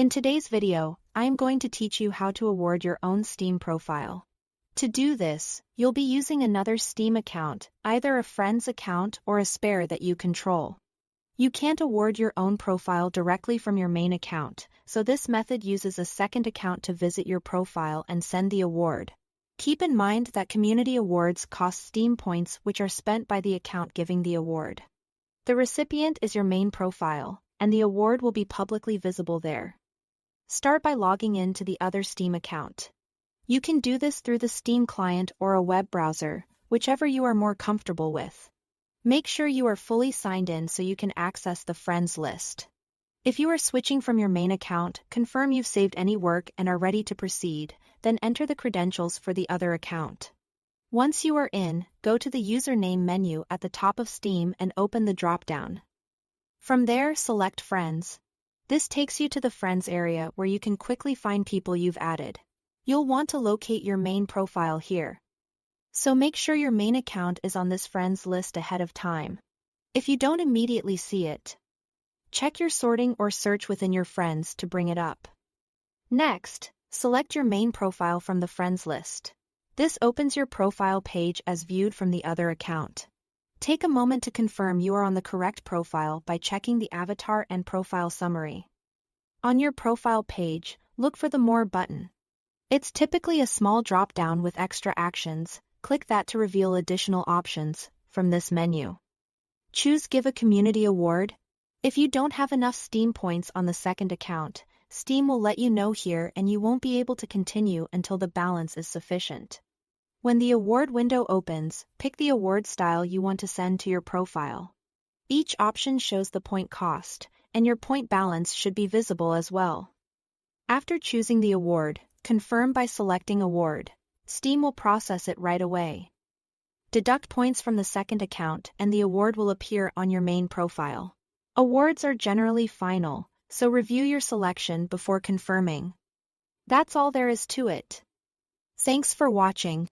In today's video, I am going to teach you how to award your own Steam profile. To do this, you'll be using another Steam account, either a friend's account or a spare that you control. You can't award your own profile directly from your main account, so this method uses a second account to visit your profile and send the award. Keep in mind that community awards cost Steam points which are spent by the account giving the award. The recipient is your main profile, and the award will be publicly visible there. Start by logging in to the other Steam account. You can do this through the Steam client or a web browser, whichever you are more comfortable with. Make sure you are fully signed in so you can access the friends list. If you are switching from your main account, confirm you've saved any work and are ready to proceed, then enter the credentials for the other account. Once you are in, go to the username menu at the top of Steam and open the drop-down. From there, select Friends. This takes you to the Friends area where you can quickly find people you've added. You'll want to locate your main profile here. So make sure your main account is on this Friends list ahead of time. If you don't immediately see it, check your sorting or search within your friends to bring it up. Next, select your main profile from the Friends list. This opens your profile page as viewed from the other account. Take a moment to confirm you are on the correct profile by checking the avatar and profile summary. On your profile page, look for the More button. It's typically a small drop-down with extra actions. Click that to reveal additional options from this menu. Choose Give a Community Award. If you don't have enough Steam points on the second account, Steam will let you know here and you won't be able to continue until the balance is sufficient. When the award window opens, pick the award style you want to send to your profile. Each option shows the point cost, and your point balance should be visible as well. After choosing the award, confirm by selecting Award. Steam will process it right away. Deduct points from the second account and the award will appear on your main profile. Awards are generally final, so review your selection before confirming. That's all there is to it. Thanks for watching.